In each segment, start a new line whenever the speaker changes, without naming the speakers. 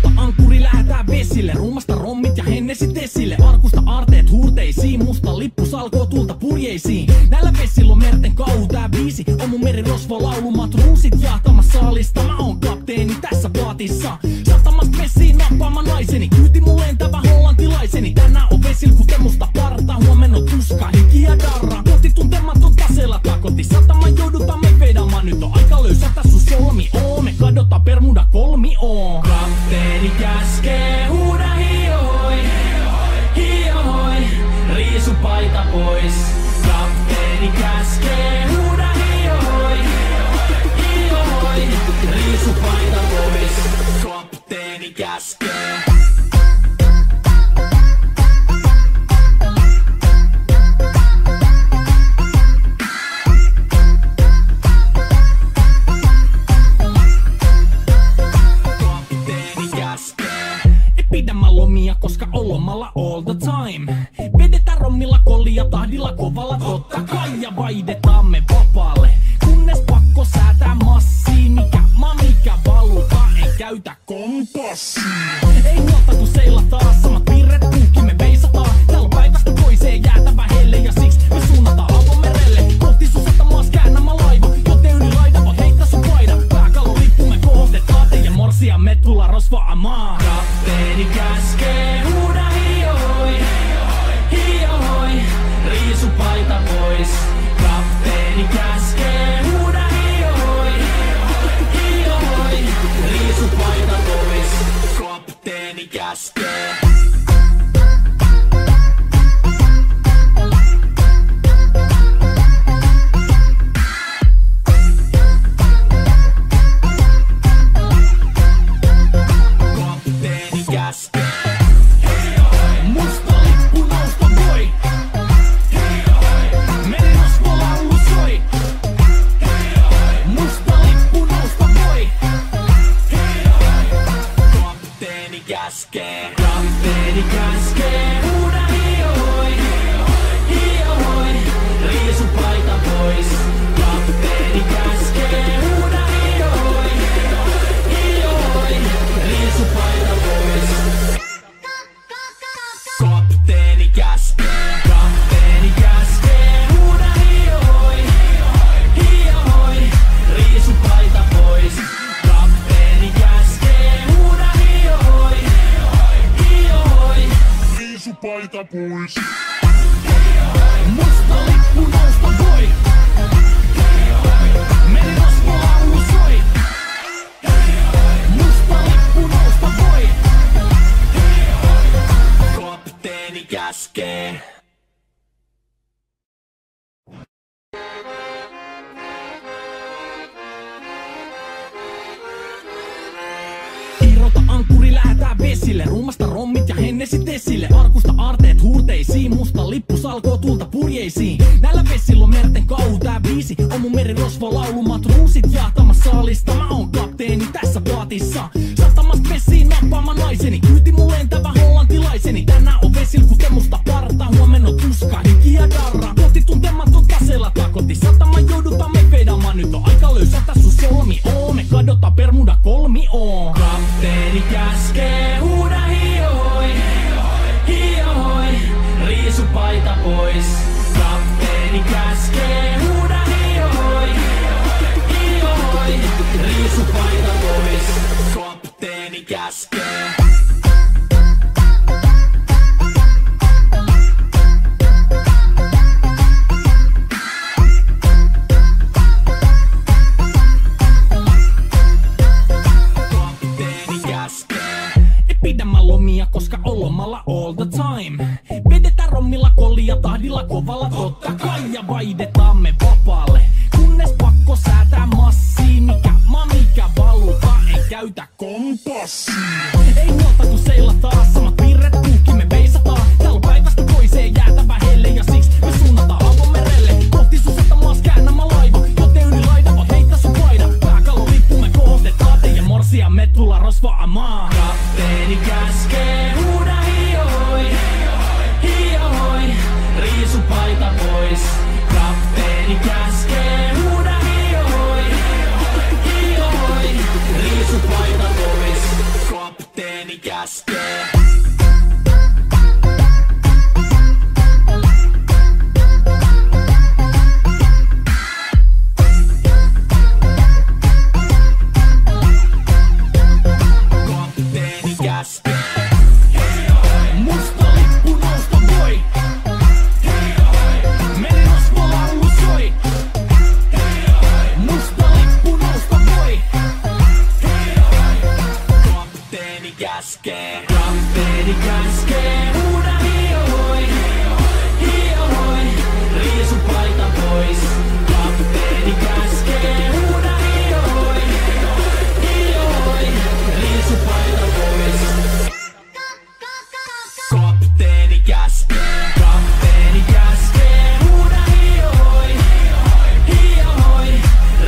Irrota ankkuri, lähetään vesille. Rummasta rommit ja hennesit esille. Arkusta aarteet huurteisiin. Musta lippu salkoo tulta purjeisiin. Näillä vesillä on merten kau. Tää biisi on mun merirosvo laulumat ruusit jahtamassa saalista. Mä oon kapteeni tässä paatissa. Satamasta messiin nappaamaan naiseni. Kyyti mun lentävä hollantilaiseni. Tänään on vesil kuten musta parta. Huomenna on tuska, hiki ja darra. Kohti tuntematon taseella takoti. Sataman joudutaan me vedamaan. Nyt on aika löysätä sun solmi. Me kadotaan Bermuda kolmioon. Kapteeni käskee, huuda hiohoi, hiohoi, riisu paita pois. Kapteeni käskee, huuda hiohoi, hiohoi, riisu paita pois. Kapteeni käskee. Pidämään lomia, koska on lomalla all the time. Vedetään rommilla, kollia, tahdilla, kovalla totta kai. Ja vaihdetaan me vapaalle, kunnes pakko säätää massiin. Mikä valuta, ei käytä kompassia. Ei muuta kun seilataan, samat piirret puhki me veisataan. Täällä on päivästä toiseen jäätävä helle. Ja siksi me suunnataan avomerelle. Kohti sun satamaas käännämä laiva. Joten yli laida voit heittää sun paida. Pääkalon lippu me kohostetaan. Teidän morsia me tulla rosvaamaan. Kapteeni käskee, huuda hiohoi, hiohoi, riisu paita pois. Kapteeni käskee, huuda hiohoi, hiohoi, riisu paita pois. Kapteeni käskee. Musta lippu nousta voi. Merirosvo laulu soi. Musta lippu nousta voi. Kapteeni käskee. Kapteeni käskee. Huuda hiohoi, hiohoi, riisu paita pois. Kapteeni käskee. Huuda hiohoi, hiohoi, riisu paita pois. Kapteeni käskee, kapteeni käskee, huuda hiohoi, hiohoi, riisu paita pois. Kapteeni käskee, huuda hiohoi, hiohoi, riisu paita pois. Musta lippu nousta voi. Merirosvo laulu soi. Musta lippu nousta voi. Kapteeni käskee. Irrota ankkuri, lähetään vesille. Rummasta rommit ja hennesit esille. Arkusta aarteet huurteisiin. Musta lippu salkoo tulta purjeisiin. Näillä vesillä on merten kau. Tää biisi on mun merirosvo laulumat ruusit jahtamassa saalista. Mä oon kapteeni tässä paatissa. Satamasta messiin nappaamaan naiseni. Kyyti mun lentävä hollantilaiseni. Tänään on vesil kuten musta parta. Huomenna on tuska, hiki ja darra. Kohti tuntematon taseella takoti. Sataman joudutaan me vedamaan. Nyt on aika löysätä sun solmi. Me kadotaan Bermuda kolmioon. Kapteeni käskee, huuda hiohoi, hiohoi, riisu paita pois. Kapteeni käskee, huuda hiohoi, hiohoi, riisu paita pois. Kapteeni käskee. Pidämään lomia, koska on lomalla all the time. Vedetään rommilla, kollia, tahdilla, kovalla totta kai. Ja vaihdetaan me vapaalle, kunnes pakko säätää massiin. Mikä valuta, ei käytä kompassia. Ei muuta kun seilataan, samat piirret puhki me veisataan. Täällä on päivästä toiseen jäätävä helle. Ja siksi me suunnataan avomerelle. Kohti sun satamaas käännämä laiva. Joten yli laida voit heittää sun paida. Pääkalon lippu me kohostetaan. Teidän morsia me tulla rosvaamaan. Kapteeni käskee, huuda hiohoi, hiohoi, riisu paita pois. Kapteeni käskee, huuda hiohoi, hiohoi, riisu paita pois. Kapteeni käskee. Kapteeni käskee. Musta lippu nousta voi. Merirosvolaulu soi. Musta lippu nousta voi. Kapteeni käskee. Kapteeni käskee. Huuda hiihoi. Hiihoi. Riisu paita pois. Kapteeni käskee. Huuda hiihoi. Hiihoi. Riisu paita pois. Kapteeni käskee. Kapteeni käskee. Huuda hiihoi. Hiihoi.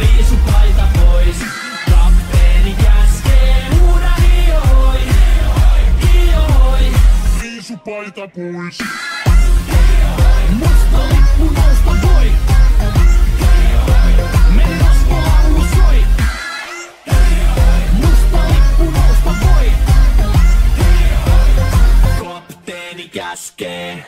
Riisu paita pois. Kapteeni käskee. Huuda hiihoi. Hiihoi. Riisu paita pois. Musta lippu nousta voi. Merirosvolaulu soi. Musta lippu nousta voi. Kapteeni käskee.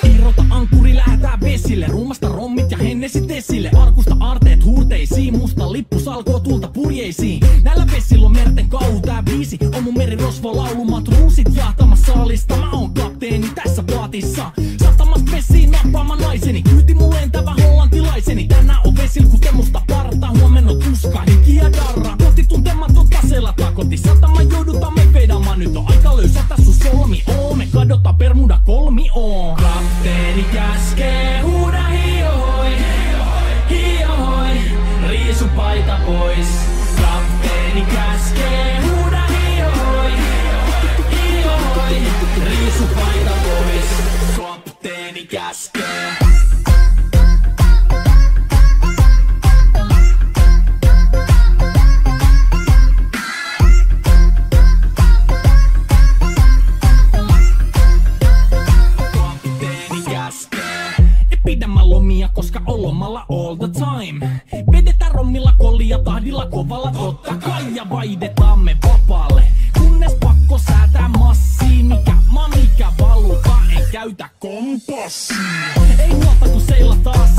Irrota ankkuri, lähetään vesille. Ruumasta rommit ja hennesit esille. Arkusta aarteet huurteisiin. Musta lippu salkoo tulta purjeisiin. Näillä vesillä on merten kauhu. Tää biisi on mun merirosvolaulu. Matruusit jahtamassa saalista. Mä oon kapteeni tässä paatissa. Satamasta vesiin nappaama naiseni. Kyyti mun lentävä hollantilaiseni. Tänään on vesil kuten musta parta. Huomenna tuska, hiki ja darra. Koti tuntematon taseella takoti. Satama joudutaan me vedaamaan. Nyt on aika löysätä sun solmi. Me kadota Bermuda kolmioon. Kapteeni käskee. Huuda hiihoi. Hiihoi. Riisu paita pois. Kapteeni käskee. Huuda hiihoi. Hiihoi. Riisu paita pois. Kapteeni käskee. Kapteeni käskee. Ei pidä mä lomia, koska on lomalla all the time. Vedetään rommilla, kollia, tahdilla, kovalla, totta kai. Ja vaihdetaan me vapaalle, kunnes pakko säätää massiin. Mikä valuta, ei käytä kompassia. Ei huolta kun seilataan